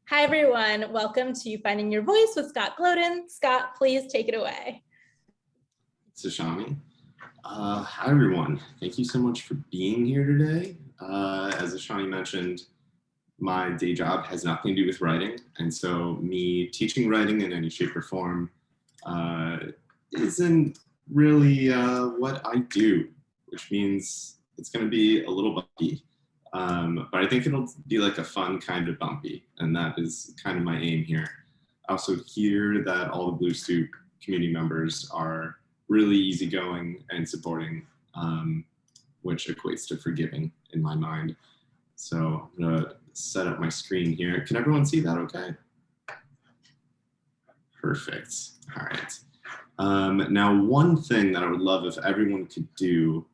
Hi, everyone. Welcome to Finding Your Voice with Scott Gloden. Scott, please take it away. Sashami. Hi, everyone. Thank you so much for being here today. As Ashani mentioned, my day job has nothing to do with writing. And so me teaching writing in any shape or form isn't really what I do, which means it's going to be a little bumpy. But I think it'll be like a fun kind of bumpy, and that is kind of my aim here. I also hear that all the Blue Stoop community members are really easygoing and supporting, which equates to forgiving in my mind. So I'm gonna set up my screen here. Can everyone see that okay? Perfect, all right. Now, one thing that I would love if everyone could do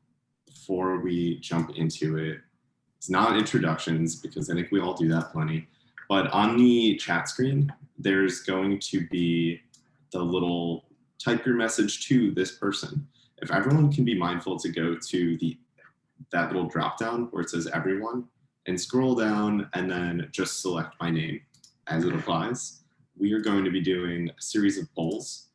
before we jump into it, it's not introductions, because I think we all do that plenty, but on the chat screen, there's going to be the little type your message to this person. If everyone can be mindful to go to that little drop down where it says everyone and scroll down and then just select my name as it applies. We are going to be doing a series of polls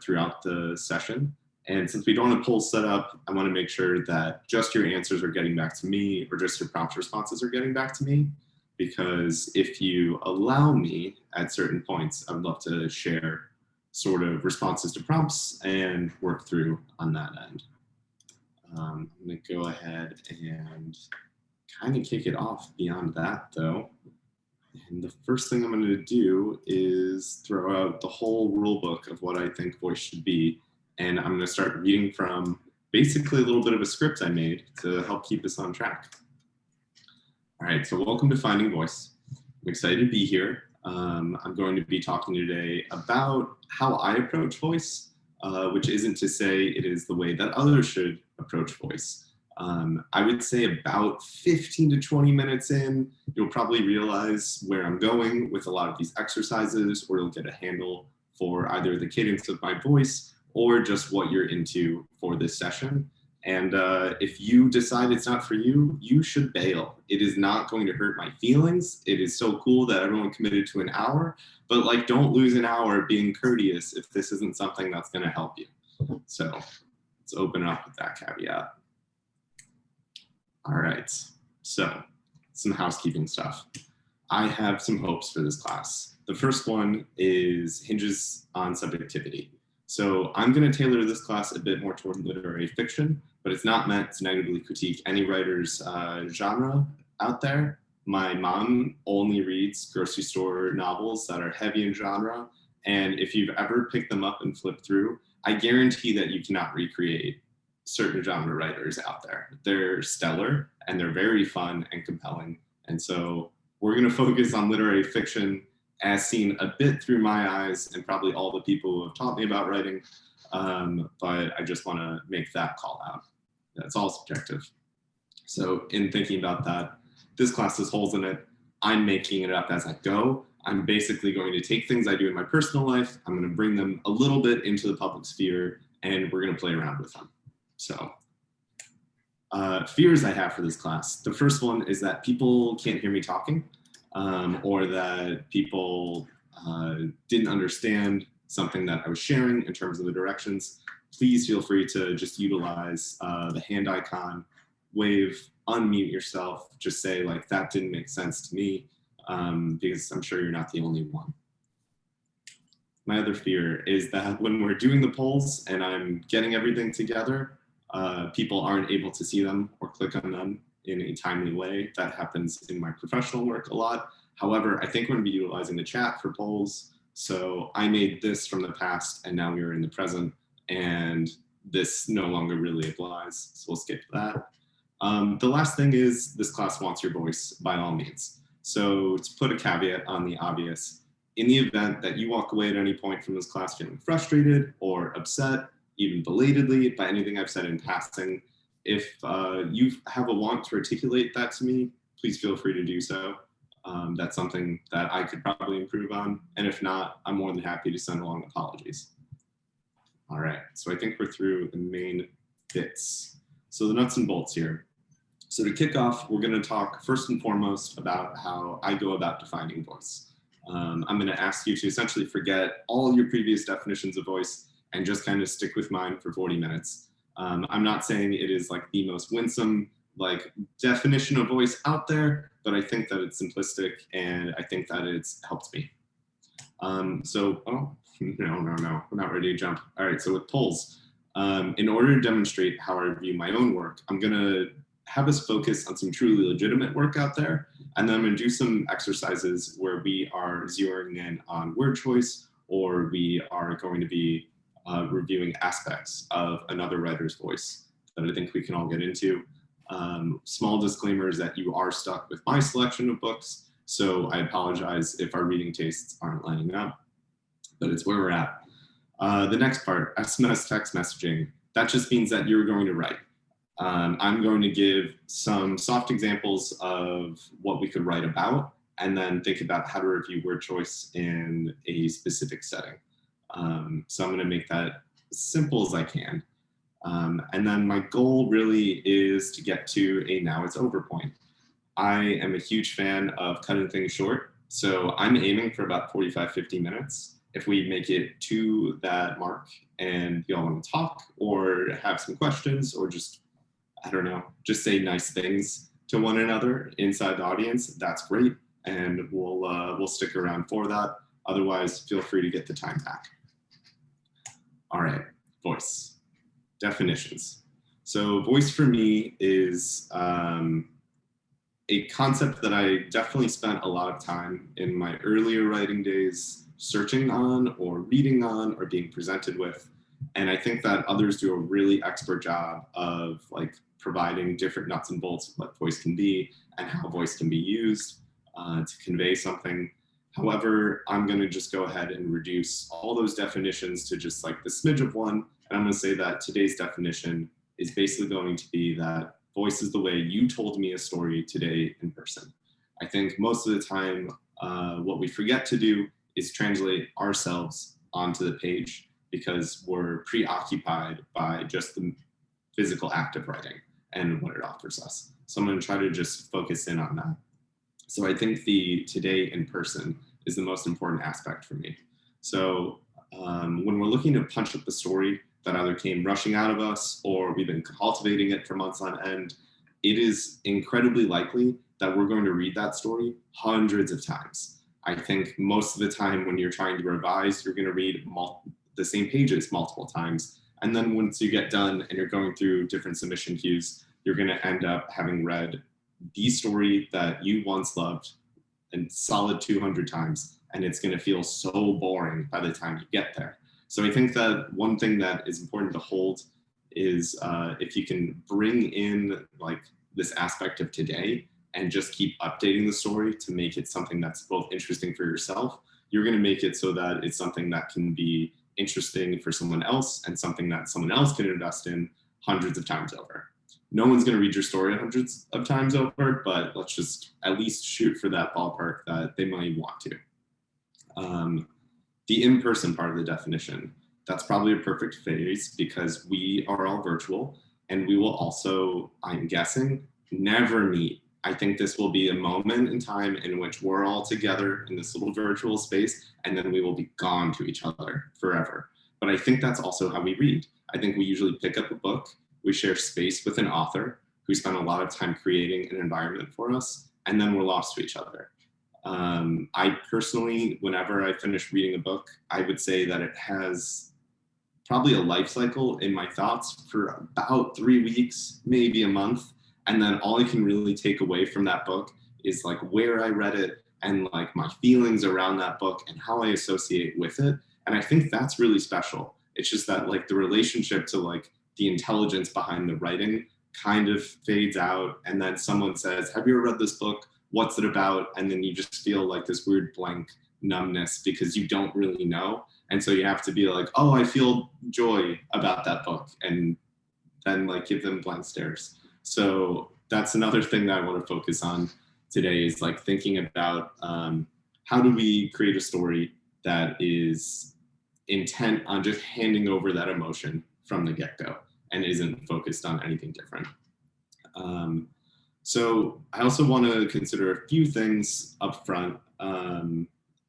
throughout the session. And since we don't have polls set up, I want to make sure that just your answers are getting back to me, or just your prompt responses are getting back to me. Because if you allow me at certain points, I would love to share sort of responses to prompts and work through on that end. I'm going to go ahead and kind of kick it off beyond that, though. And the first thing I'm going to do is throw out the whole rule book of what I think voice should be. And I'm going to start reading from basically a little bit of a script I made to help keep us on track. All right, so welcome to Finding Voice. I'm excited to be here. I'm going to be talking today about how I approach voice, which isn't to say it is the way that others should approach voice. I would say about 15 to 20 minutes in, you'll probably realize where I'm going with a lot of these exercises, or you'll get a handle for either the cadence of my voice or just what you're into for this session. And if you decide it's not for you, you should bail. It is not going to hurt my feelings. It is so cool that everyone committed to an hour, but like, don't lose an hour being courteous if this isn't something that's gonna help you. So let's open up with that caveat. All right, so some housekeeping stuff. I have some hopes for this class. The first one hinges on subjectivity. So I'm going to tailor this class a bit more toward literary fiction, but it's not meant to negatively critique any writer's genre out there. My mom only reads grocery store novels that are heavy in genre, and if you've ever picked them up and flipped through, I guarantee that you cannot recreate certain genre writers out there. They're stellar, and they're very fun and compelling. And so we're going to focus on literary fiction as seen a bit through my eyes and probably all the people who have taught me about writing, but I just want to make that call out. That's all subjective. So in thinking about that, this class has holes in it. I'm making it up as I go. I'm basically going to take things I do in my personal life, I'm going to bring them a little bit into the public sphere, and we're going to play around with them. So fears I have for this class. The first one is that people can't hear me talking. Or that people didn't understand something that I was sharing in terms of the directions. Please feel free to just utilize the hand icon, wave, unmute yourself, just say like, that didn't make sense to me, because I'm sure you're not the only one. My other fear is that when we're doing the polls and I'm getting everything together, people aren't able to see them or click on them in a timely way. That happens in my professional work a lot. However, I think we're going to be utilizing the chat for polls. So I made this from the past and now we're in the present, and this no longer really applies. So we'll skip that. The last thing is this class wants your voice by all means. So to put a caveat on the obvious, in the event that you walk away at any point from this class feeling frustrated or upset, even belatedly by anything I've said in passing, if you have a want to articulate that to me, please feel free to do so. That's something that I could probably improve on. And if not, I'm more than happy to send along apologies. All right, so I think we're through the main bits. So the nuts and bolts here. So to kick off, we're going to talk first and foremost about how I go about defining voice. I'm going to ask you to essentially forget all your previous definitions of voice and just kind of stick with mine for 40 minutes. I'm not saying it is like the most winsome like definition of voice out there, but I think that it's simplistic and I think that it's helped me. Oh, no, we're not ready to jump. All right, so with polls, in order to demonstrate how I view my own work, I'm gonna have us focus on some truly legitimate work out there, and then I'm gonna do some exercises where we are zeroing in on word choice, or we are going to be reviewing aspects of another writer's voice that I think we can all get into. Small disclaimers that you are stuck with my selection of books, so I apologize if our reading tastes aren't lining up, but it's where we're at. The next part, SMS text messaging, that just means that you're going to write. I'm going to give some soft examples of what we could write about, and then think about how to review word choice in a specific setting. So I'm going to make that as simple as I can. And then my goal really is to get to a now it's over point. I am a huge fan of cutting things short. So I'm aiming for about 45, 50 minutes. If we make it to that mark and y'all want to talk or have some questions or just, I don't know, just say nice things to one another inside the audience, that's great. And we'll stick around for that. Otherwise, feel free to get the time back. All right, voice. Definitions. So voice for me is a concept that I definitely spent a lot of time in my earlier writing days searching on or reading on or being presented with. And I think that others do a really expert job of like providing different nuts and bolts of what voice can be and how voice can be used to convey something. However, I'm going to just go ahead and reduce all those definitions to just like the smidge of one. And I'm going to say that today's definition is basically going to be that voice is the way you told me a story today in person. I think most of the time, what we forget to do is translate ourselves onto the page because we're preoccupied by just the physical act of writing and what it offers us. So I'm going to try to just focus in on that. So I think the today in person is the most important aspect for me. So when we're looking to punch up the story that either came rushing out of us or we've been cultivating it for months on end, it is incredibly likely that we're going to read that story hundreds of times. I think most of the time when you're trying to revise, you're going to read the same pages multiple times. And then once you get done and you're going through different submission queues, you're going to end up having read the story that you once loved a solid 200 times, and it's going to feel so boring by the time you get there. So I think that one thing that is important to hold is if you can bring in like this aspect of today and just keep updating the story to make it something that's both interesting for yourself, you're going to make it so that it's something that can be interesting for someone else and something that someone else can invest in hundreds of times over. No one's going to read your story hundreds of times over, but let's just at least shoot for that ballpark that they might want to. The in-person part of the definition, that's probably a perfect phase because we are all virtual and we will also, I'm guessing, never meet. I think this will be a moment in time in which we're all together in this little virtual space and then we will be gone to each other forever. But I think that's also how we read. I think we usually pick up a book, we share space with an author who spent a lot of time creating an environment for us, and then we're lost to each other. I personally, whenever I finish reading a book, I would say that it has probably a life cycle in my thoughts for about 3 weeks, maybe a month. And then all I can really take away from that book is like where I read it and like my feelings around that book and how I associate with it. And I think that's really special. It's just that like the relationship to like the intelligence behind the writing kind of fades out. And then someone says, have you ever read this book? What's it about? And then you just feel like this weird blank numbness because you don't really know. And so you have to be like, oh, I feel joy about that book. And then like give them blank stares. So that's another thing that I want to focus on today is like thinking about how do we create a story that is intent on just handing over that emotion from the get-go and isn't focused on anything different. So I also want to consider a few things up front. And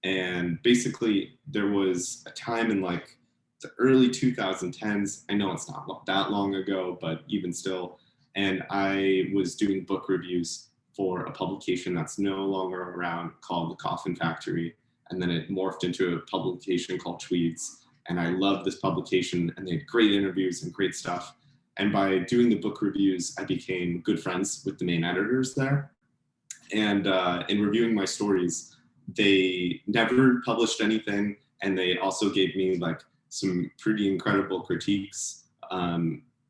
And basically there was a time in like the early 2010s, I know it's not that long ago, but even still, and I was doing book reviews for a publication that's no longer around called The Coffin Factory. And then it morphed into a publication called Tweeds. And I loved this publication, and they had great interviews and great stuff. And by doing the book reviews, I became good friends with the main editors there. And in reviewing my stories, they never published anything. And they also gave me like some pretty incredible critiques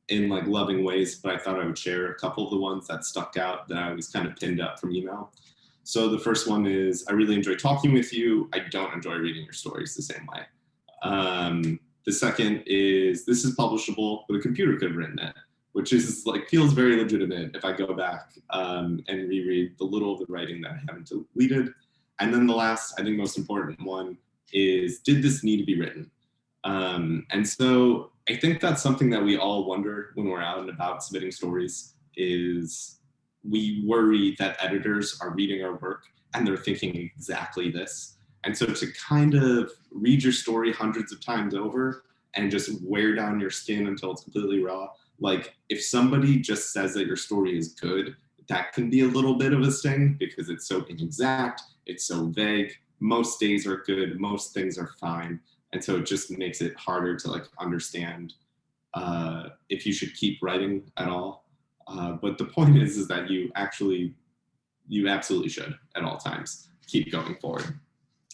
in like loving ways, but I thought I would share a couple of the ones that stuck out that I was kind of pinned up from email. So the first one is, I really enjoy talking with you. I don't enjoy reading your stories the same way. The second is, this is publishable, but a computer could have written it, which is like, feels very legitimate if I go back and reread the little of the writing that I haven't deleted. And then the last, I think most important one is, did this need to be written? And so I think that's something that we all wonder when we're out and about submitting stories, is we worry that editors are reading our work and they're thinking exactly this. And so to kind of read your story hundreds of times over and just wear down your skin until it's completely raw, like if somebody just says that your story is good, that can be a little bit of a sting because it's so inexact, it's so vague. Most days are good, most things are fine. And so it just makes it harder to like understand if you should keep writing at all. But the point is that you absolutely should at all times keep going forward.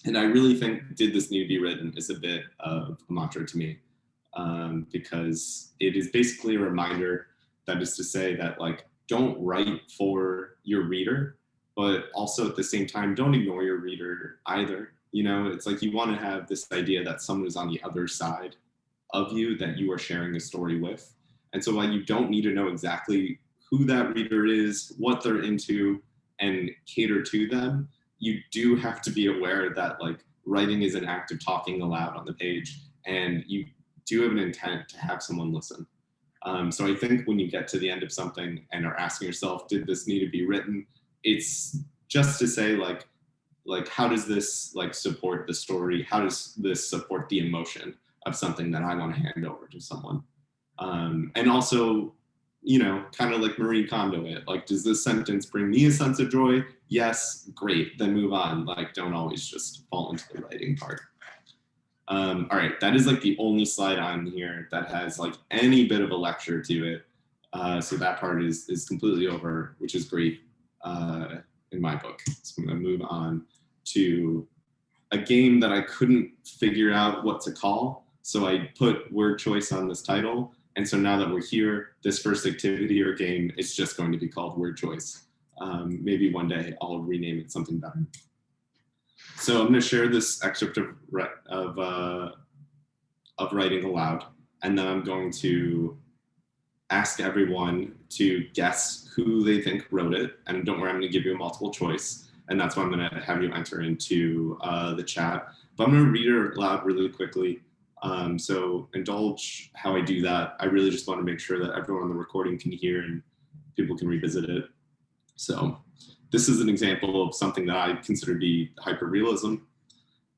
And I really think, did this need to be written is a bit of a mantra to me, because it is basically a reminder, that is to say that like, don't write for your reader, but also at the same time, don't ignore your reader either. You know, it's like you want to have this idea that someone is on the other side of you that you are sharing a story with. And so while you don't need to know exactly who that reader is, what they're into, and cater to them, you do have to be aware that like writing is an act of talking aloud on the page, and you do have an intent to have someone listen. So I think when you get to the end of something and are asking yourself, did this need to be written? It's just to say like how does this like support the story? How does this support the emotion of something that I want to hand over to someone? And also, you know, kind of like Marie Kondo it, like, does this sentence bring me a sense of joy? Yes, great, then move on. Like, don't always just fall into the writing part. All right, that is like the only slide on here that has like any bit of a lecture to it. So that part is completely over, which is great in my book. So I'm gonna move on to a game that I couldn't figure out what to call. So I put word choice on this title. And so now that we're here, this first activity or game is just going to be called word choice. Maybe one day I'll rename it something better. So I'm going to share this excerpt of writing aloud, and then I'm going to ask everyone to guess who they think wrote it. And don't worry, I'm going to give you a multiple choice, and that's why I'm going to have you enter into the chat. But I'm going to read it aloud really quickly. So indulge how I do that. I really just want to make sure that everyone on the recording can hear and people can revisit it. So this is an example of something that I consider to be hyperrealism.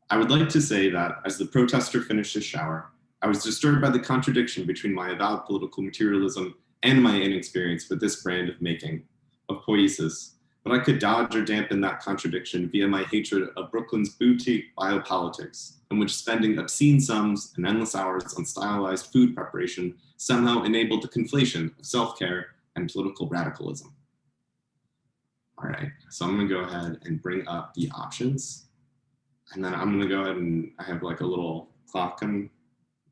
I would like to say that as the protester finished his shower, I was disturbed by the contradiction between my avowed political materialism and my inexperience with this brand of making, of poiesis. But I could dodge or dampen that contradiction via my hatred of Brooklyn's boutique biopolitics, in which spending obscene sums and endless hours on stylized food preparation somehow enabled the conflation of self-care and political radicalism. All right, so I'm gonna go ahead and bring up the options. And then I'm gonna go ahead and I have like a little clock on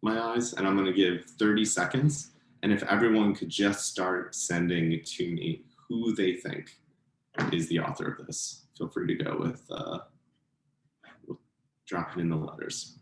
my eyes, and I'm gonna give 30 seconds. And if everyone could just start sending to me who they think is the author of this. Feel free to go with dropping in the letters.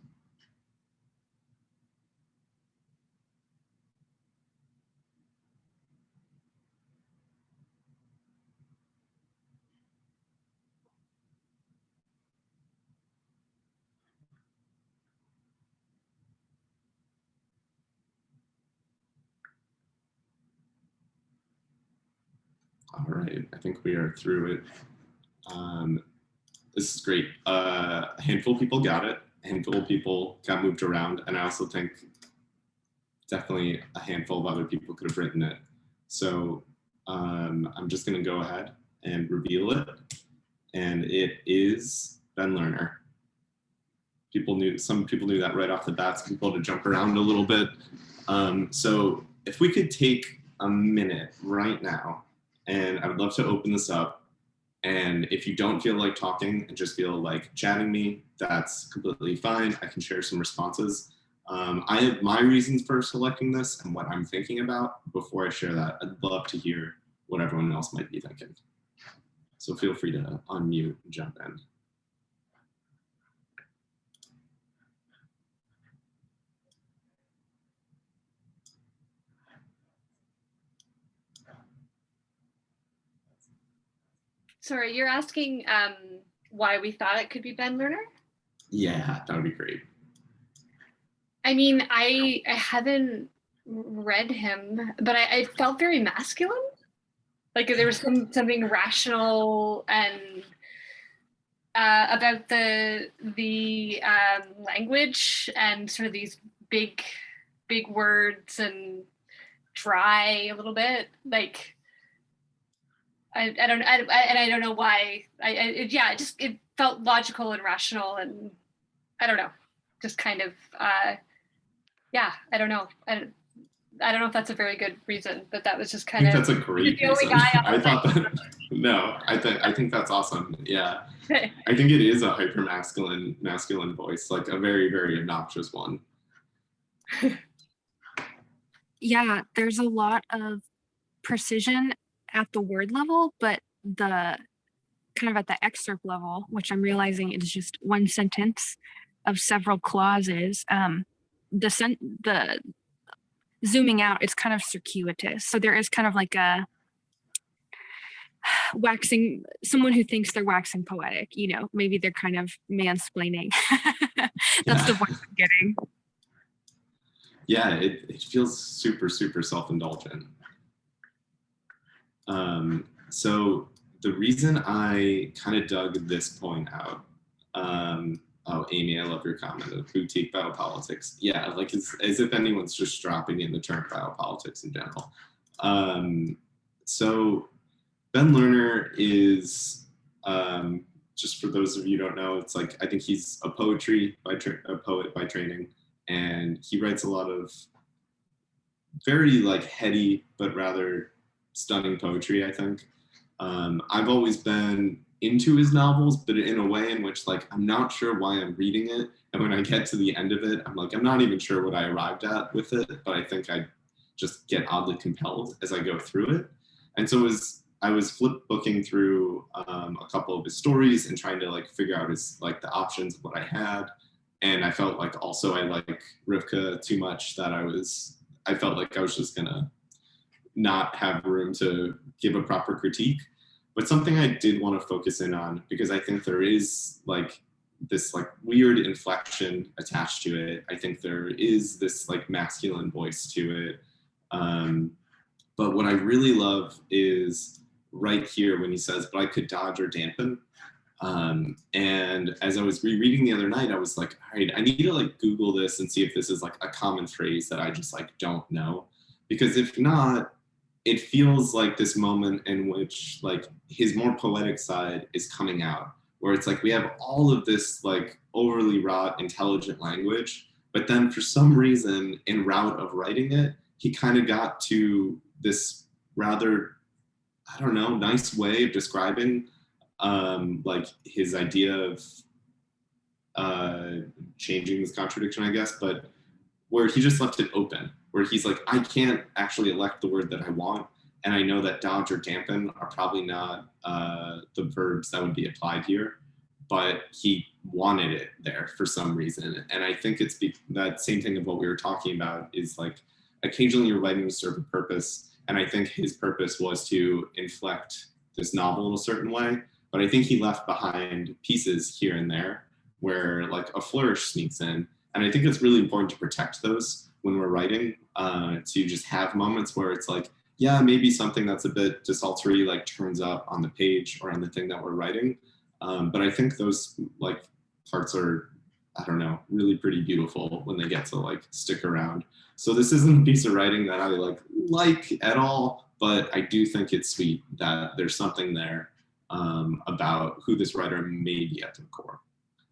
All right, I think we are through it. This is great. A handful of people got it. A handful of people got moved around. And I also think definitely a handful of other people could have written it. So I'm just going to go ahead and reveal it. And it is Ben Lerner. Some people knew that right off the bat. Some people had to jump around a little bit. So if we could take a minute right now, and I would love to open this up. And if you don't feel like talking and just feel like chatting me, that's completely fine. I can share some responses. I have my reasons for selecting this and what I'm thinking about. Before I share that, I'd love to hear what everyone else might be thinking. So feel free to unmute and jump in. Sorry, you're asking why we thought it could be Ben Lerner? Yeah, that would be great. I mean, I haven't read him, but I felt very masculine. Like there was something rational and about the language and sort of these big words and dry a little bit. Like I don't know why. It felt logical and rational, and I don't know, just kind of I don't know. I don't know if that's a very good reason, but that was just kind of. That's a great reason. I thought that. No, I think that's awesome. Yeah, I think it is a hyper masculine voice, like a very, very obnoxious one. Yeah, there's a lot of precision at the word level, but the kind of at the excerpt level, which I'm realizing is just one sentence of several clauses. The zooming out, it's kind of circuitous. So there is kind of like a someone who thinks they're waxing poetic, maybe they're kind of mansplaining. That's the voice I'm getting. Yeah, it feels super, super self-indulgent. So the reason I kind of dug this point out, oh, Amy, I love your comment of boutique biopolitics. Yeah, like as if anyone's just dropping in the term biopolitics in general. So Ben Lerner is, just for those of you who don't know, it's like, I think he's a poet by training, and he writes a lot of very like heady, but rather stunning poetry, I think. I've always been into his novels, but in a way in which like, I'm not sure why I'm reading it. And when I get to the end of it, I'm like, I'm not even sure what I arrived at with it, but I think I just get oddly compelled as I go through it. And so I was flip booking through a couple of his stories and trying to like figure out the options of what I had. And I felt like also I like Rivka too much that I felt like I was just gonna not have room to give a proper critique. But something I did want to focus in on, because I think there is like this like weird inflection attached to it. I think there is this like masculine voice to it. But what I really love is right here when he says, but I could dodge or dampen. And as I was rereading the other night, I was like, all right, I need to like Google this and see if this is like a common phrase that I just like don't know. Because if not, it feels like this moment in which like his more poetic side is coming out, where it's like we have all of this like overly wrought, intelligent language, but then for some reason in route of writing it, he kind of got to this rather, I don't know, nice way of describing like his idea of changing this contradiction, I guess, but where he just left it open, where he's like, I can't actually elect the word that I want. And I know that dodge or dampen are probably not the verbs that would be applied here, but he wanted it there for some reason. And I think it's that same thing of what we were talking about is like, occasionally you're writing to serve a purpose. And I think his purpose was to inflect this novel in a certain way. But I think he left behind pieces here and there where like a flourish sneaks in. And I think it's really important to protect those when we're writing, to just have moments where it's like, yeah, maybe something that's a bit desultory like turns up on the page or on the thing that we're writing. But I think those like parts are, I don't know, really pretty beautiful when they get to like stick around. So this isn't a piece of writing that I like at all, but I do think it's sweet that there's something there about who this writer may be at the core.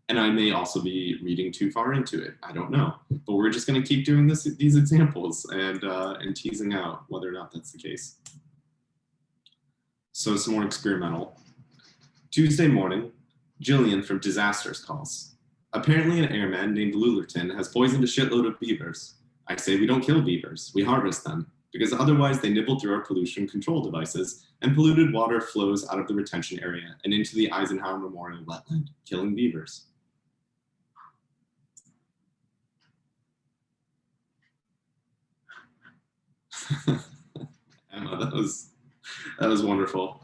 And I may also be reading too far into it. I don't know, but we're just going to keep doing these examples and teasing out whether or not that's the case. So some more experimental. Tuesday morning, Jillian from Disasters calls. Apparently an airman named Lullerton has poisoned a shitload of beavers. I say we don't kill beavers, we harvest them, because otherwise they nibble through our pollution control devices and polluted water flows out of the retention area and into the Eisenhower Memorial wetland, killing beavers. Emma, that was wonderful.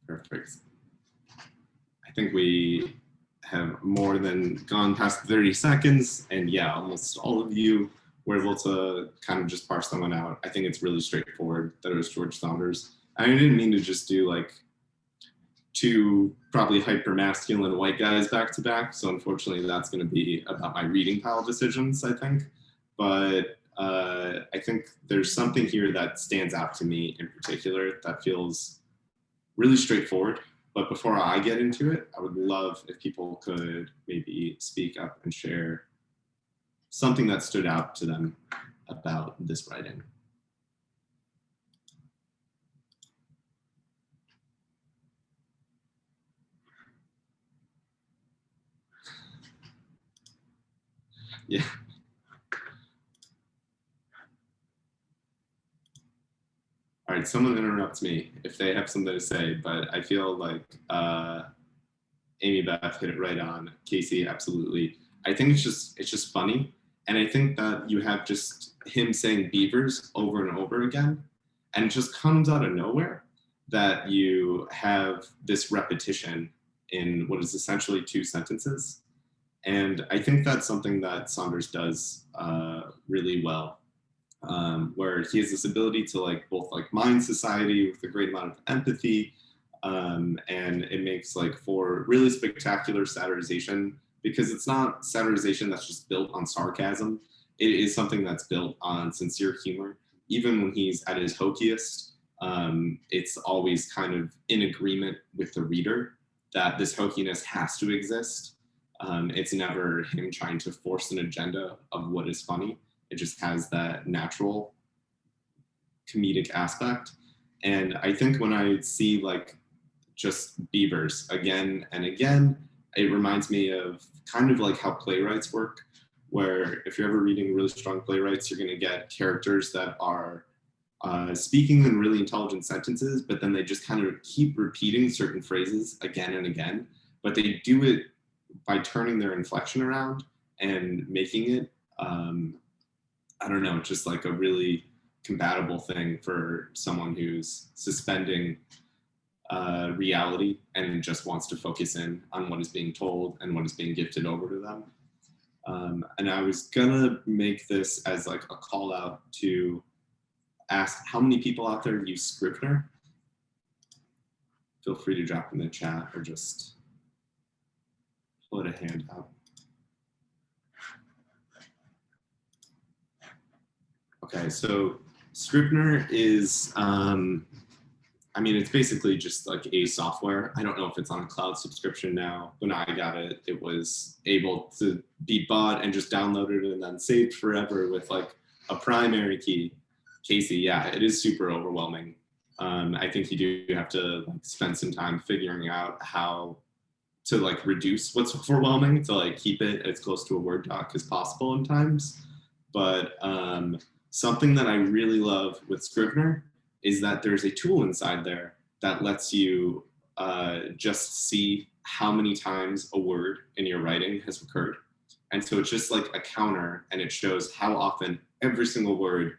Perfect. I think we have more than gone past 30 seconds, and yeah, almost all of you were able to kind of just parse that one out. I think it's really straightforward that it was George Saunders. I didn't mean to just do like two probably hyper masculine white guys back to back, so unfortunately that's going to be about my reading pile decisions, I think. But I think there's something here that stands out to me in particular that feels really straightforward. But before I get into it, I would love if people could maybe speak up and share something that stood out to them about this writing. Yeah. All right, someone interrupts me if they have something to say, but I feel like Amy Beth hit it right on. Casey, absolutely. I think it's just funny. And I think that you have just him saying beavers over and over again, and it just comes out of nowhere that you have this repetition in what is essentially two sentences. And I think that's something that Saunders does really well. Where he has this ability to like both like mind society with a great amount of empathy, and it makes like for really spectacular satirization, because it's not satirization that's just built on sarcasm. It is something that's built on sincere humor. Even when he's at his hokiest, it's always kind of in agreement with the reader that this hokiness has to exist. It's never him trying to force an agenda of what is funny. It just has that natural comedic aspect. And I think when I see like just beavers again and again, it reminds me of kind of like how playwrights work, where if you're ever reading really strong playwrights, you're going to get characters that are speaking in really intelligent sentences, but then they just kind of keep repeating certain phrases again and again, but they do it by turning their inflection around and making it I don't know, just like a really compatible thing for someone who's suspending reality and just wants to focus in on what is being told and what is being gifted over to them. And I was gonna make this as like a call out to ask how many people out there use Scrivener. Feel free to drop in the chat or just put a hand out. Okay, so Scrivener is, I mean, it's basically just like a software. I don't know if it's on a cloud subscription now. When I got it, it was able to be bought and just downloaded and then saved forever with like a primary key. Casey, yeah, it is super overwhelming. I think you do have to like spend some time figuring out how to like reduce what's overwhelming to like keep it as close to a Word doc as possible in times. But something that I really love with Scrivener is that there's a tool inside there that lets you just see how many times a word in your writing has occurred. And so it's just like a counter, and it shows how often every single word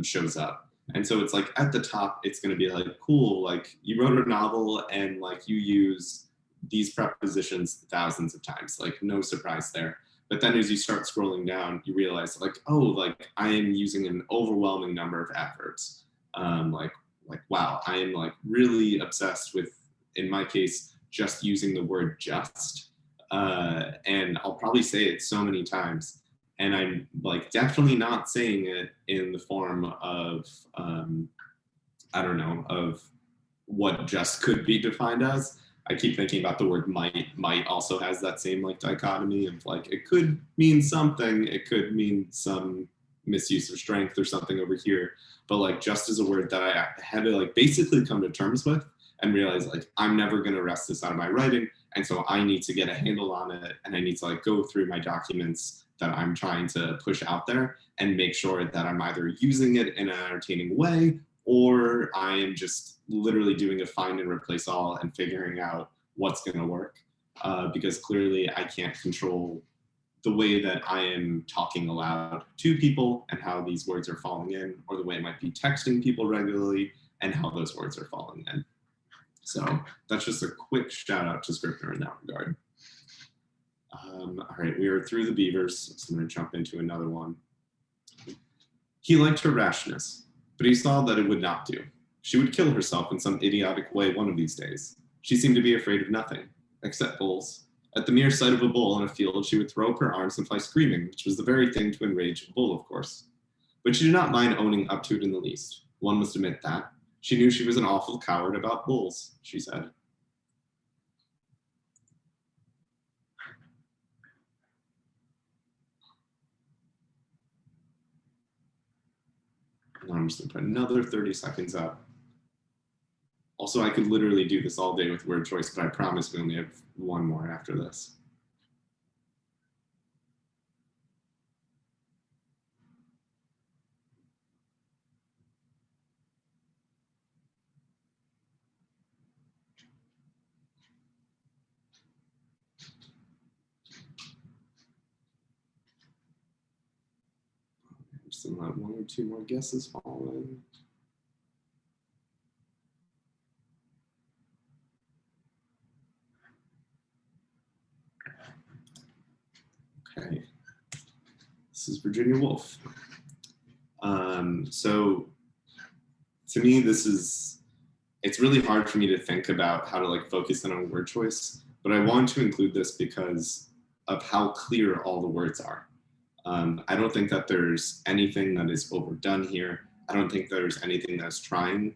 shows up. And so it's like at the top, it's going to be like, cool, like you wrote a novel and like you use these prepositions thousands of times, like no surprise there. But then as you start scrolling down, you realize like, oh, like I am using an overwhelming number of adverbs. Like, wow, I am like really obsessed with, in my case, just using the word just. And I'll probably say it so many times. And I'm like definitely not saying it in the form of, I don't know, of what just could be defined as. I keep thinking about the word might. Might also has that same like dichotomy of like, it could mean something, it could mean some misuse of strength or something over here. But like just as a word that I had to like basically come to terms with and realize like, I'm never gonna rest this out of my writing. And so I need to get a handle on it, and I need to like go through my documents that I'm trying to push out there and make sure that I'm either using it in an entertaining way, or I am just literally doing a find and replace all and figuring out what's gonna work. Because clearly I can't control the way that I am talking aloud to people and how these words are falling in, or the way I might be texting people regularly and how those words are falling in. So that's just a quick shout out to Scrivener in that regard. All right, we are through the beavers, so I'm going to jump into another one. He liked her rashness, but he saw that it would not do. She would kill herself in some idiotic way one of these days. She seemed to be afraid of nothing, except bulls. At the mere sight of a bull in a field, she would throw up her arms and fly screaming, which was the very thing to enrage a bull, of course. But she did not mind owning up to it in the least. One must admit that. She knew she was an awful coward about bulls, she said. And I'm just gonna put another 30 seconds up. Also, I could literally do this all day with word choice, but I promise we only have one more after this. Still have one or two more guesses falling. Okay, this is Virginia Woolf. So to me, it's really hard for me to think about how to like focus in on word choice, but I want to include this because of how clear all the words are. I don't think that there's anything that is overdone here. I don't think there's anything that's trying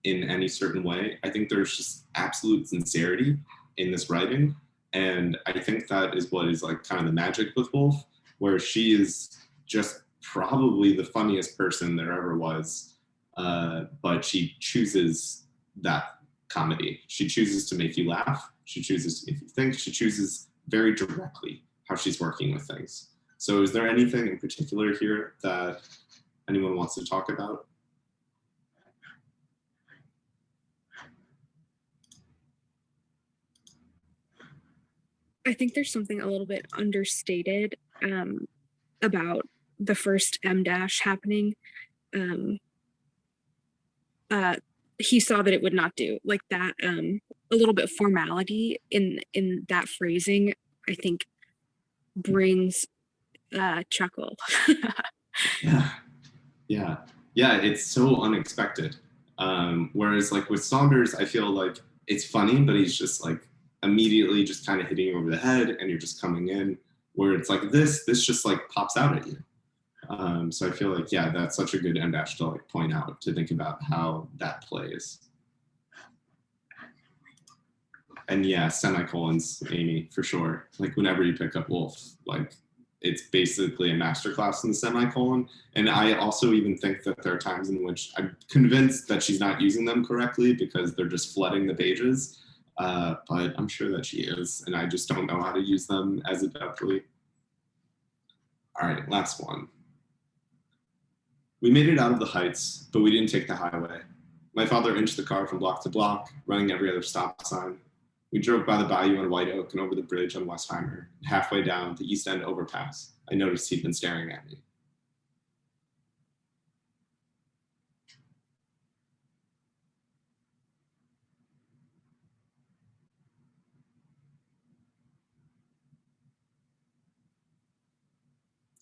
in any certain way. I think there's just absolute sincerity in this writing. And I think that is what is like kind of the magic with Woolf, where she is just probably the funniest person there ever was. But she chooses that comedy. She chooses to make you laugh. She chooses to make you think. She chooses very directly how she's working with things. So is there anything in particular here that anyone wants to talk about? I think there's something a little bit understated about the first M dash happening. He saw that it would not do, like that. A little bit of formality in that phrasing, I think, brings chuckle. Yeah, it's so unexpected. Whereas like with Saunders, I feel like it's funny, but he's just like immediately just kind of hitting you over the head and you're just coming in, where it's like this just like pops out at you. So I feel like, yeah, that's such a good end dash to like point out, to think about how that plays. And yeah, semicolons, Amy, for sure. Like whenever you pick up Woolf, like it's basically a masterclass in the semicolon. And I also even think that there are times in which I'm convinced that she's not using them correctly because they're just flooding the pages. But I'm sure that she is, and I just don't know how to use them as adeptly. All right, last one. We made it out of the heights, but we didn't take the highway. My father inched the car from block to block, running every other stop sign. We drove by the bayou on White Oak and over the bridge on Westheimer. Halfway down the East End overpass, I noticed he'd been staring at me.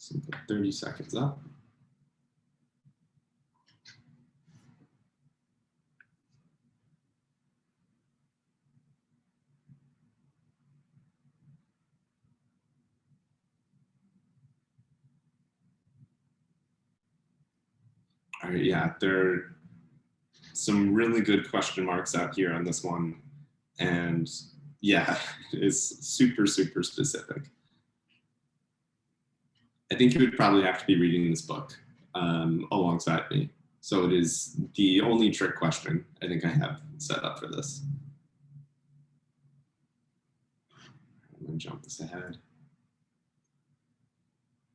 So put 30 seconds up. All right, yeah, there are some really good question marks out here on this one. And yeah, it's super, super specific. I think you would probably have to be reading this book alongside me. So it is the only trick question I think I have set up for this. I'm gonna jump this ahead.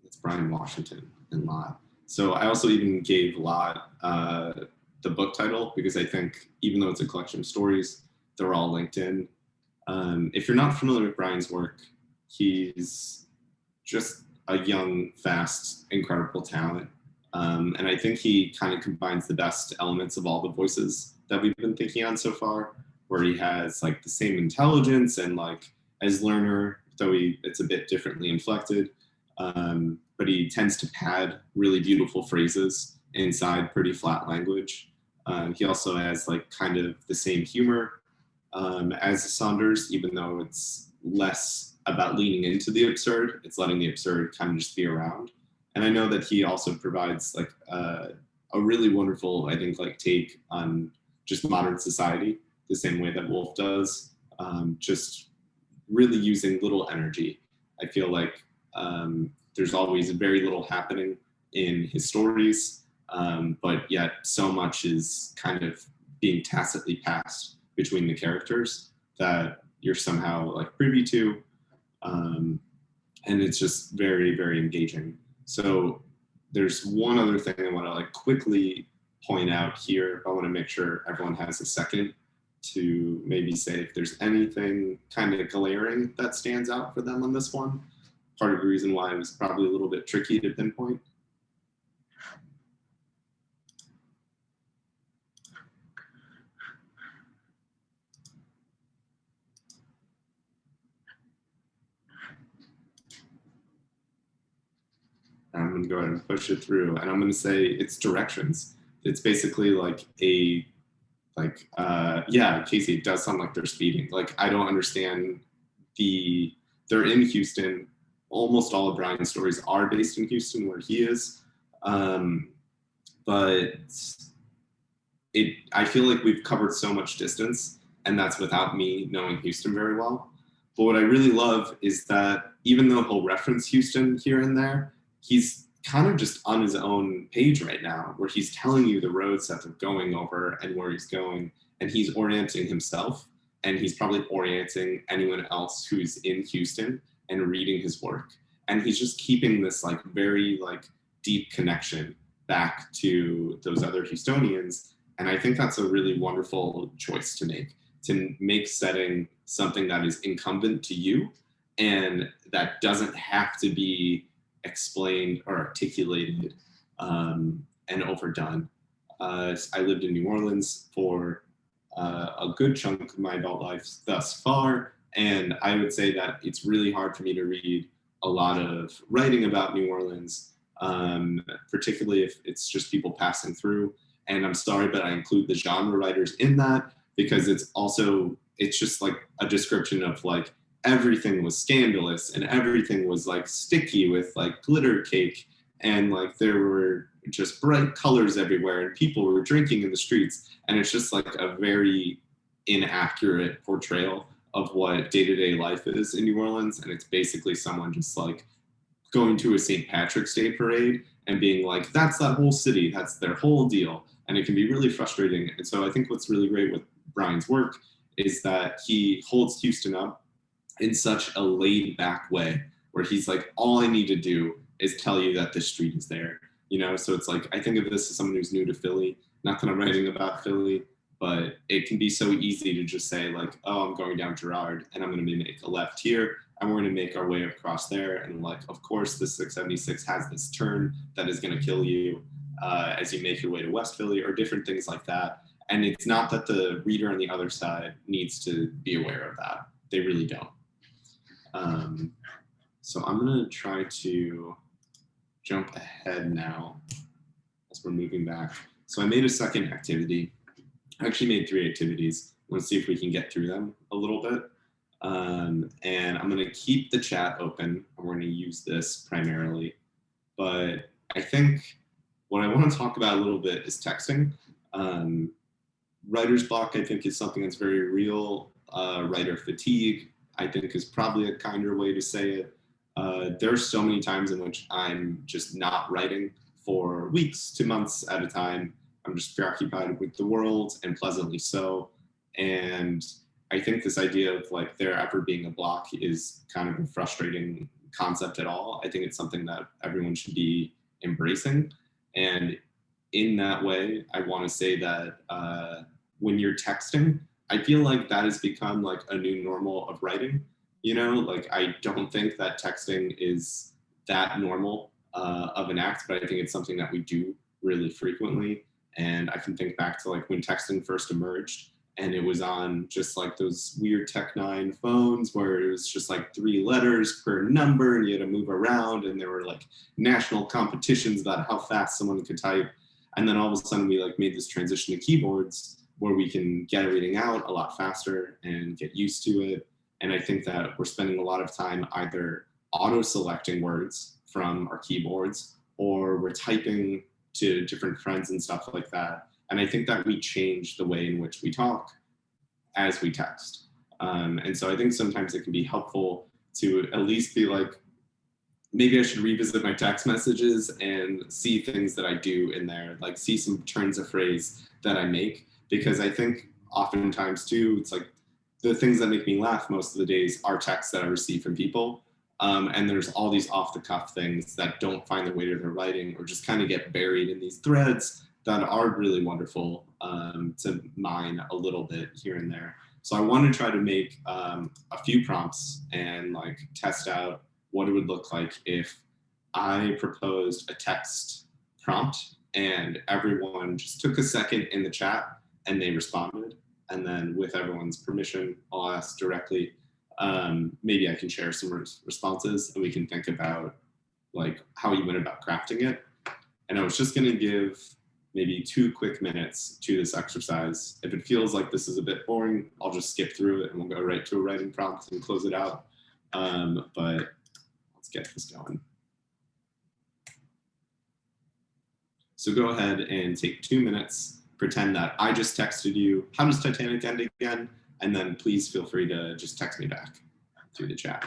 It's Brian Washington and Lot. So I also even gave Lot the book title because I think even though it's a collection of stories, they're all linked in. If you're not familiar with Brian's work, he's just a young, fast, incredible talent. And I think he kind of combines the best elements of all the voices that we've been thinking on so far, where he has like the same intelligence and like as learner, though it's a bit differently inflected. But he tends to pad really beautiful phrases inside pretty flat language. He also has like kind of the same humor as Saunders, even though it's less about leaning into the absurd. It's letting the absurd kind of just be around. And I know that he also provides like a really wonderful, I think, like take on just modern society, the same way that Woolf does, just really using little energy. I feel like there's always very little happening in his stories, but yet so much is kind of being tacitly passed between the characters that you're somehow like privy to. And it's just very, very engaging. So there's one other thing I want to like quickly point out here. I want to make sure everyone has a second to maybe say if there's anything kind of glaring that stands out for them on this one. Part of the reason why it was probably a little bit tricky to pinpoint. I'm going to go ahead and push it through, and I'm going to say it's directions. It's basically like yeah, Casey, it does sound like they're speeding. Like, I don't understand they're in Houston. Almost all of Brian's stories are based in Houston where he is. But I feel like we've covered so much distance, and that's without me knowing Houston very well. But what I really love is that even though he'll reference Houston here and there, he's kind of just on his own page right now, where he's telling you the roads that they're going over and where he's going, and he's orienting himself, and he's probably orienting anyone else who's in Houston and reading his work. And he's just keeping this like very like deep connection back to those other Houstonians. And I think that's a really wonderful choice to make setting something that is incumbent to you and that doesn't have to be explained or articulated and overdone. I lived in New Orleans for a good chunk of my adult life thus far, and I would say that it's really hard for me to read a lot of writing about New Orleans, particularly if it's just people passing through. And I'm sorry, but I include the genre writers in that because it's just like a description of like everything was scandalous and everything was like sticky with like glitter cake and like there were just bright colors everywhere and people were drinking in the streets, and it's just like a very inaccurate portrayal of what day-to-day life is in New Orleans. And it's basically someone just like going to a St. Patrick's Day parade and being like, that's that whole city, that's their whole deal. And it can be really frustrating. And so I think what's really great with Brian's work is that he holds Houston up in such a laid back way where he's like, all I need to do is tell you that this street is there, you know? So it's like, I think of this as someone who's new to Philly, not that I'm writing about Philly, but it can be so easy to just say like, oh, I'm going down Girard and I'm going to make a left here and we're going to make our way across there. And like, of course, the 676 has this turn that is going to kill you as you make your way to West Philly or different things like that. And it's not that the reader on the other side needs to be aware of that. They really don't. So I'm going to try to jump ahead now as we're moving back. So I made a second activity. I actually made 3 activities. I want to see if we can get through them a little bit. And I'm going to keep the chat open. And we're going to use this primarily. But I think what I want to talk about a little bit is texting. Writer's block, I think, is something that's very real. Writer fatigue, I think, is probably a kinder way to say it. There are so many times in which I'm just not writing for weeks to months at a time. I'm just preoccupied with the world, and pleasantly so. And I think this idea of like there ever being a block is kind of a frustrating concept at all. I think it's something that everyone should be embracing. And in that way, I want to say that when you're texting, I feel like that has become like a new normal of writing. You know, like I don't think that texting is that normal of an act, but I think it's something that we do really frequently. And I can think back to like when texting first emerged, and it was on just like those weird Tech-9 phones where it was just like 3 letters per number and you had to move around, and there were like national competitions about how fast someone could type. And then all of a sudden we like made this transition to keyboards where we can get everything out a lot faster and get used to it. And I think that we're spending a lot of time either auto-selecting words from our keyboards, or we're typing to different friends and stuff like that. And I think that we change the way in which we talk as we text. And so I think sometimes it can be helpful to at least be like, maybe I should revisit my text messages and see things that I do in there, like see some turns of phrase that I make. Because I think oftentimes too, it's like the things that make me laugh most of the days are texts that I receive from people. And there's all these off the cuff things that don't find their way to their writing, or just kind of get buried in these threads that are really wonderful to mine a little bit here and there. So I want to try to make a few prompts and like test out what it would look like if I proposed a text prompt and everyone just took a second in the chat and they responded. And then with everyone's permission, I'll ask directly, maybe I can share some responses and we can think about like how you went about crafting it. And I was just gonna give maybe 2 quick minutes to this exercise. If it feels like this is a bit boring, I'll just skip through it and we'll go right to a writing prompt and close it out. But let's get this going. So go ahead and take 2 minutes, pretend that I just texted you, how does Titanic end again? And then please feel free to just text me back through the chat.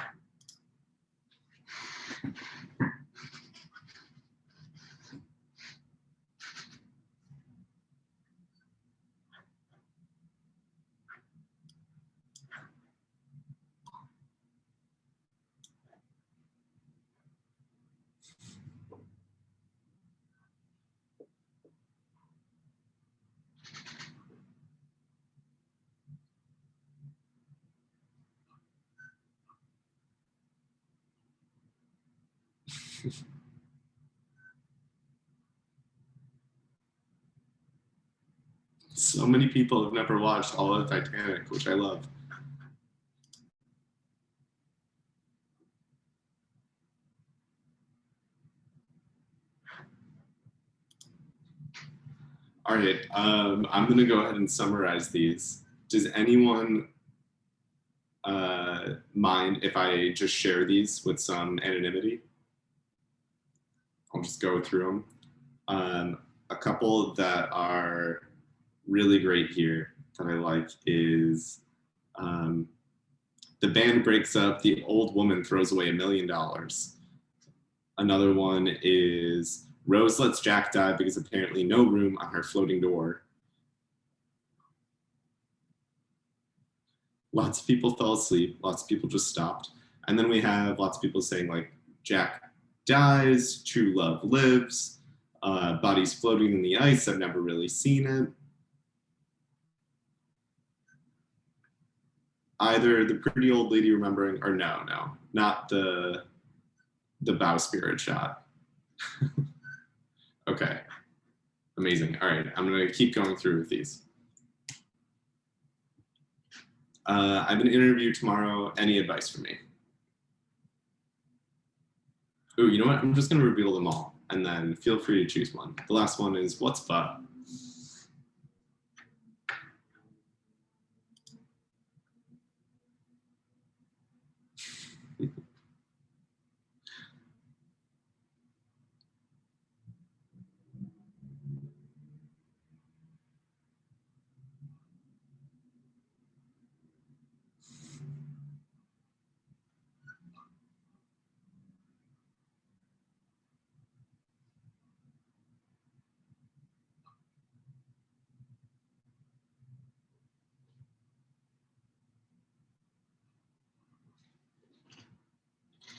So many people have never watched all of Titanic, which I love. All right, I'm gonna go ahead and summarize these. Does anyone mind if I just share these with some anonymity? I'll just go through them. A couple that are really great here that I like is the band breaks up, the old woman throws away $1 million. Another one is Rose lets Jack die because apparently no room on her floating door. Lots of people fell asleep, lots of people just stopped. And then we have lots of people saying like Jack dies, true love lives, bodies floating in the ice, I've never really seen it. Either the pretty old lady remembering, or no, not the bowsprit shot. Okay, amazing. All right, I'm gonna keep going through with these. I have an interview tomorrow. Any advice for me? Oh, you know what? I'm just going to reveal them all, and then feel free to choose one. The last one is, what's pho?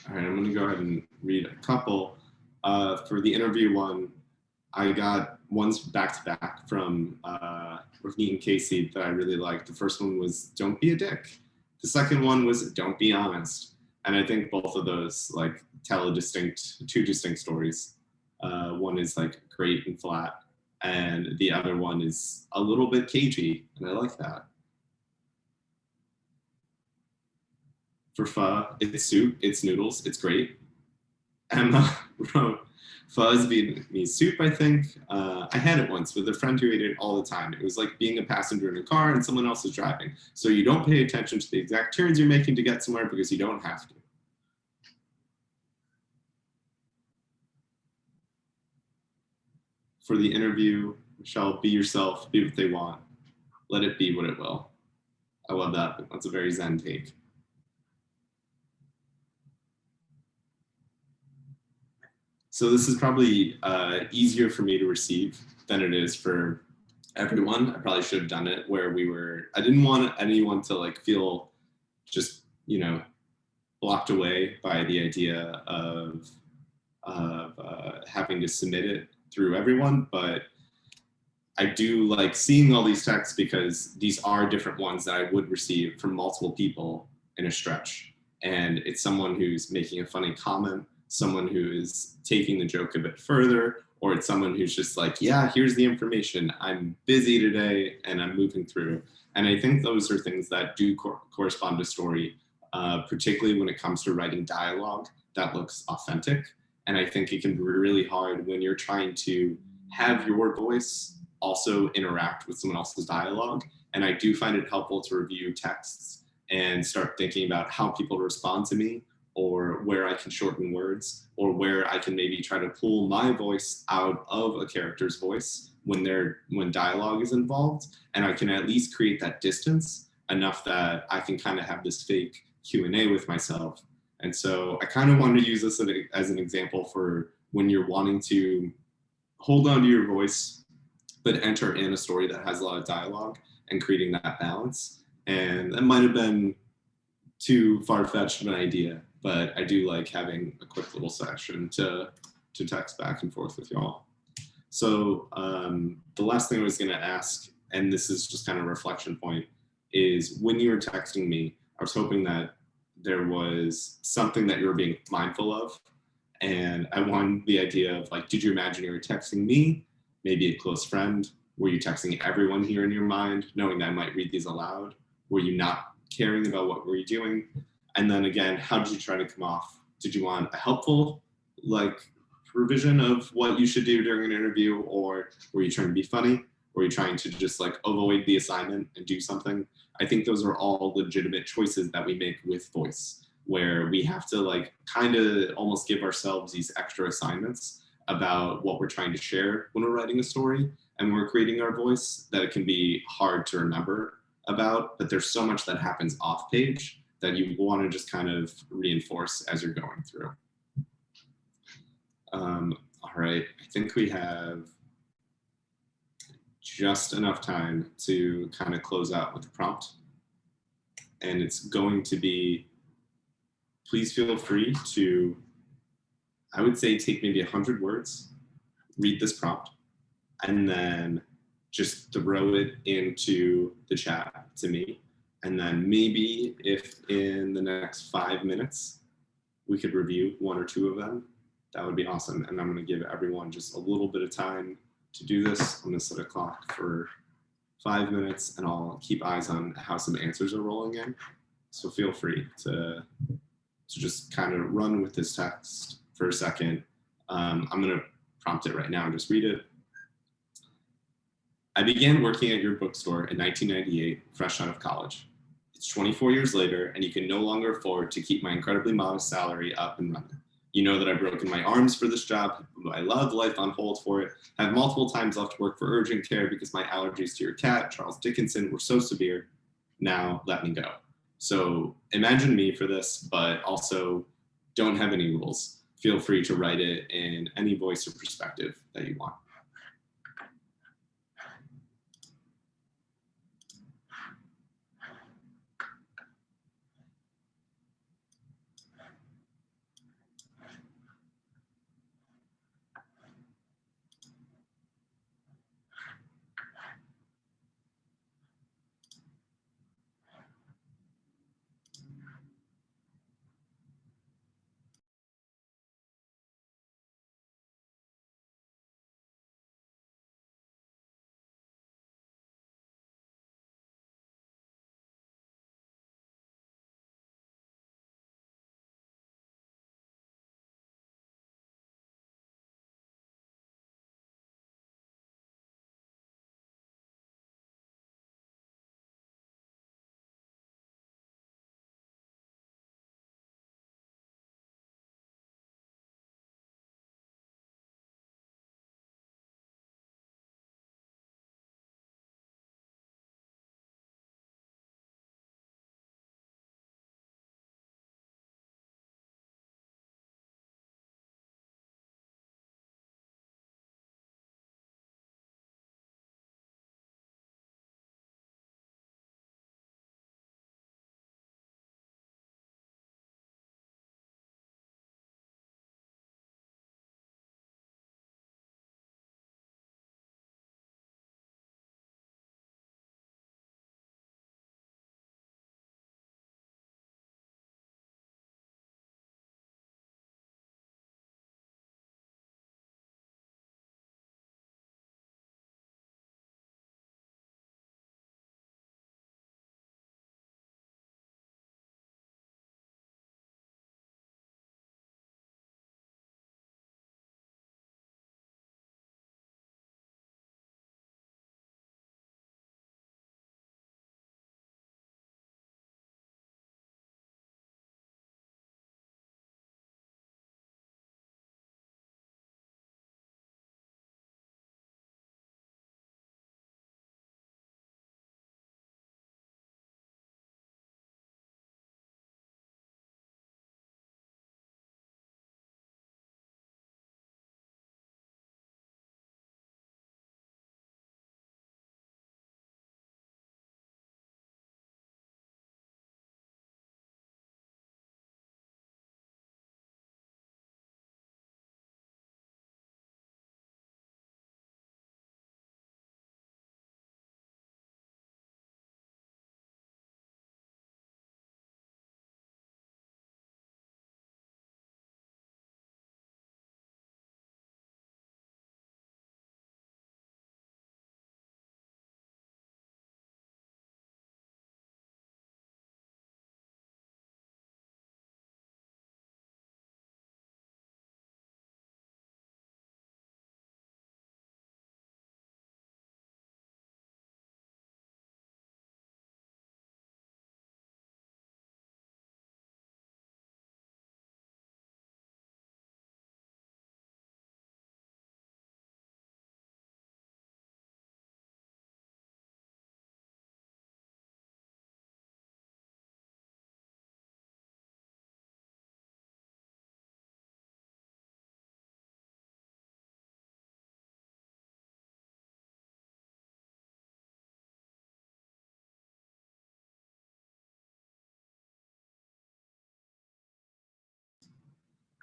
All right, I'm going to go ahead and read a couple. For the interview one, I got ones back to back from Rohit and Casey that I really liked. The first one was "Don't be a dick." The second one was "Don't be honest." And I think both of those like tell two distinct stories. One is like great and flat, and the other one is a little bit cagey, and I like that. For pho, it's soup, it's noodles, it's great. Emma wrote, pho is Vietnamese soup, I think. I had it once with a friend who ate it all the time. It was like being a passenger in a car and someone else is driving. So you don't pay attention to the exact turns you're making to get somewhere because you don't have to. For the interview, Michelle, be yourself, be what they want. Let it be what it will. I love that. That's a very Zen take. So this is probably easier for me to receive than it is for everyone. I probably should have done it where I didn't want anyone to like feel just, blocked away by the idea of having to submit it through everyone. But I do like seeing all these texts because these are different ones that I would receive from multiple people in a stretch. And it's someone who's making a funny comment, someone who is taking the joke a bit further, or it's someone who's just like, yeah, here's the information. I'm busy today and I'm moving through. And I think those are things that do correspond to story, particularly when it comes to writing dialogue that looks authentic. And I think it can be really hard when you're trying to have your voice also interact with someone else's dialogue. And I do find it helpful to review texts and start thinking about how people respond to me, or where I can shorten words, or where I can maybe try to pull my voice out of a character's voice when dialogue is involved. And I can at least create that distance enough that I can kind of have this fake Q&A with myself. And so I kind of want to use this as an example for when you're wanting to hold on to your voice, but enter in a story that has a lot of dialogue and creating that balance. And that might have been too far-fetched of an idea, but I do like having a quick little session to text back and forth with y'all. So the last thing I was gonna ask, and this is just kind of a reflection point, is when you were texting me, I was hoping that there was something that you were being mindful of. And I wanted the idea of like, did you imagine you were texting me, maybe a close friend? Were you texting everyone here in your mind, knowing that I might read these aloud? Were you not caring about what were you doing? And then again, how did you try to come off? Did you want a helpful like revision of what you should do during an interview, or were you trying to be funny? Were you trying to just like avoid the assignment and do something? I think those are all legitimate choices that we make with voice, where we have to like kind of almost give ourselves these extra assignments about what we're trying to share when we're writing a story and we're creating our voice, that it can be hard to remember about, but there's so much that happens off page that you want to just kind of reinforce as you're going through. All right, I think we have just enough time to kind of close out with the prompt. And it's going to be, please feel free to, I would say, take maybe 100 words, read this prompt, and then just throw it into the chat to me. And then maybe if in the next 5 minutes, we could review 1 or 2 of them, that would be awesome. And I'm gonna give everyone just a little bit of time to do this. I'm gonna set a clock for 5 minutes, and I'll keep eyes on how some answers are rolling in. So feel free to just kind of run with this text for a second. I'm going to prompt it right now and just read it. I began working at your bookstore in 1998, fresh out of college. It's 24 years later, and you can no longer afford to keep my incredibly modest salary up and running. You know that I've broken my arms for this job. I love life on hold for it. I've multiple times left work for urgent care because my allergies to your cat, Charles Dickinson, were so severe. Now let me go. So imagine me for this, but also don't have any rules. Feel free to write it in any voice or perspective that you want.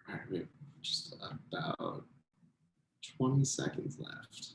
All right, we have just about 20 seconds left.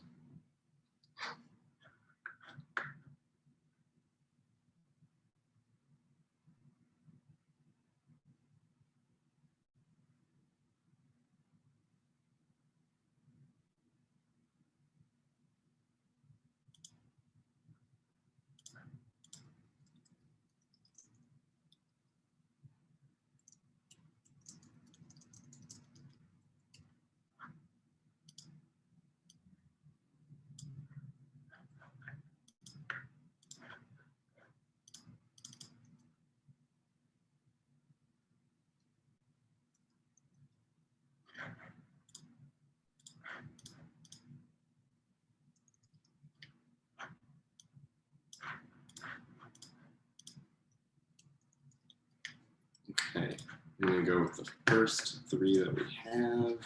I'm gonna go with the first three that we have.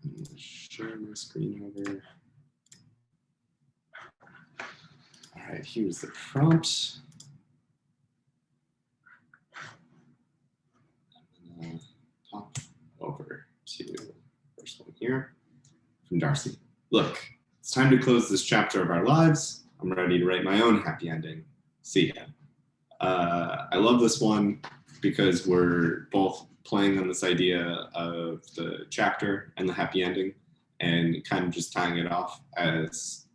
I'm gonna share my screen over. All right, here's the prompt. I'm gonna pop over to the first one here from Darcy. Look, it's time to close this chapter of our lives. I'm ready to write my own happy ending. See ya. I love this one because we're both playing on this idea of the chapter and the happy ending and kind of just tying it off as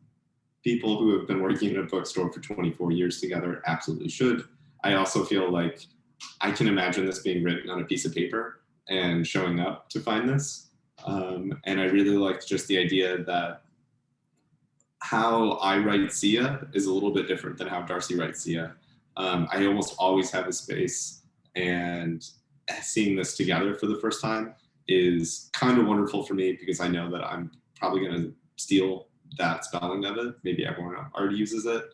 people who have been working in a bookstore for 24 years together absolutely should. I also feel like I can imagine this being written on a piece of paper and showing up to find this. And I really liked just the idea that how I write Sia is a little bit different than how Darcy writes Sia. I almost always have a space, and seeing this together for the first time is kind of wonderful for me because I know that I'm probably going to steal that spelling of it. Maybe everyone already uses it,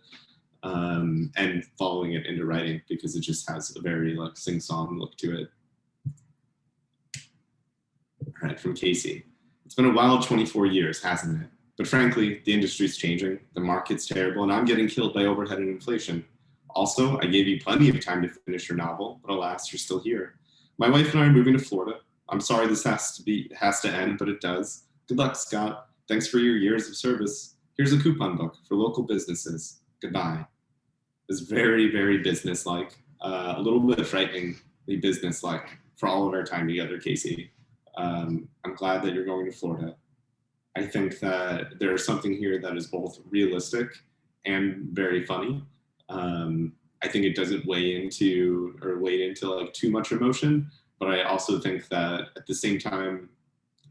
and following it into writing because it just has a very like sing-song look to it. All right, from Casey. It's been a wild 24 years, hasn't it? But frankly, the industry's changing, the market's terrible, and I'm getting killed by overhead and inflation. Also, I gave you plenty of time to finish your novel, but alas, you're still here. My wife and I are moving to Florida. I'm sorry this has to end, but it does. Good luck, Scott. Thanks for your years of service. Here's a coupon book for local businesses. Goodbye. It's very, very business-like, a little bit frighteningly business-like for all of our time together, Casey. I'm glad that you're going to Florida. I think that there's something here that is both realistic and very funny. I think it doesn't wade into like too much emotion, but I also think that at the same time,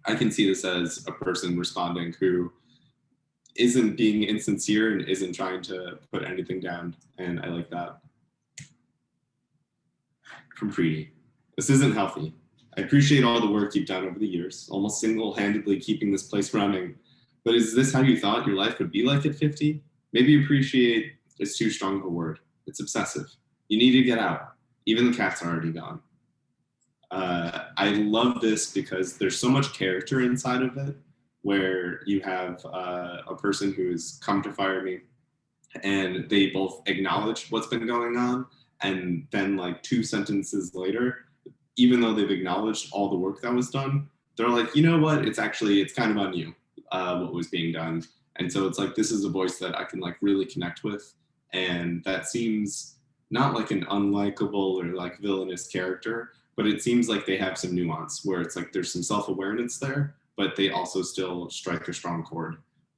I can see this as a person responding who isn't being insincere and isn't trying to put anything down, and I like that. From Preeti. This isn't healthy. I appreciate all the work you've done over the years, almost single-handedly keeping this place running. But is this how you thought your life would be like at 50? Maybe appreciate is too strong of a word. It's obsessive. You need to get out. Even the cat's already gone. I love this because there's so much character inside of it, where you have a person who has come to fire me and they both acknowledge what's been going on, and then like 2 sentences later, even though they've acknowledged all the work that was done, they're like, you know what, it's kind of on you, what was being done. And so it's like, this is a voice that I can like really connect with. And that seems not like an unlikable or like villainous character, but it seems like they have some nuance where it's like there's some self-awareness there, but they also still strike a strong chord.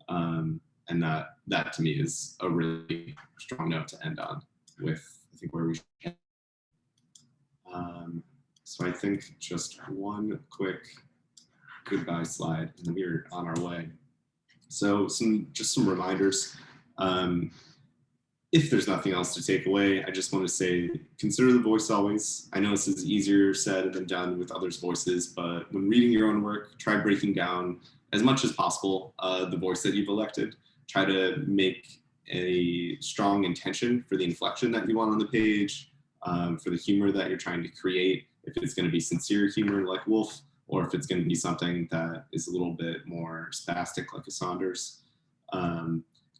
And that to me is a really strong note to end on with, I think, where we should. So I think just one quick goodbye slide and we're on our way. So some reminders. If there's nothing else to take away, I just want to say, consider the voice always. I know this is easier said than done with others' voices, but when reading your own work, try breaking down as much as possible the voice that you've elected. Try to make a strong intention for the inflection that you want on the page, for the humor that you're trying to create, if it's going to be sincere humor like Woolf, or if it's going to be something that is a little bit more spastic like a Saunders.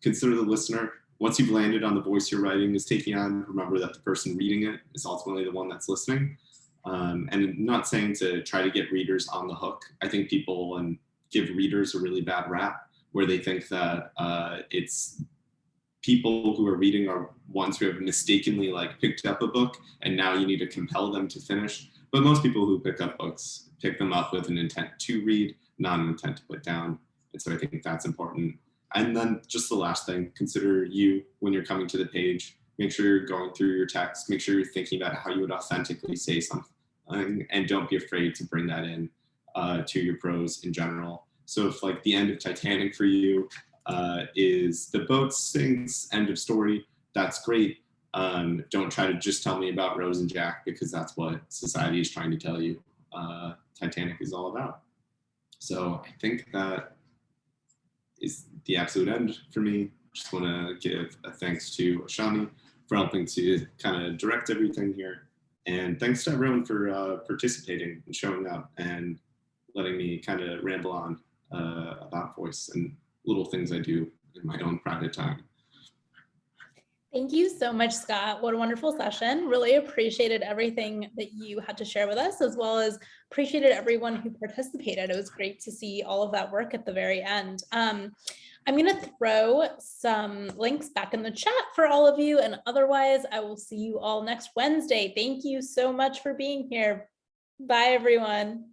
Consider the listener. Once you've landed on the voice your writing is taking on, remember that the person reading it is ultimately the one that's listening. And not saying to try to get readers on the hook. I think people give readers a really bad rap where they think that it's people who are reading are ones who have mistakenly like picked up a book and now you need to compel them to finish. But most people who pick up books pick them up with an intent to read, not an intent to put down. And so I think that's important. And then just the last thing, consider you when you're coming to the page. Make sure you're going through your text. Make sure you're thinking about how you would authentically say something. And don't be afraid to bring that in to your prose in general. So if like the end of Titanic for you is the boat sinks, end of story, that's great. Don't try to just tell me about Rose and Jack because that's what society is trying to tell you Titanic is all about. So I think that is the absolute end for me. Just want to give a thanks to Ashani for helping to kind of direct everything here. And thanks to everyone for participating and showing up and letting me kind of ramble on about voice and little things I do in my own private time. Thank you so much, Scott. What a wonderful session. Really appreciated everything that you had to share with us, as well as appreciated everyone who participated. It was great to see all of that work at the very end. I'm going to throw some links back in the chat for all of you, and otherwise I will see you all next Wednesday. Thank you so much for being here. Bye, everyone.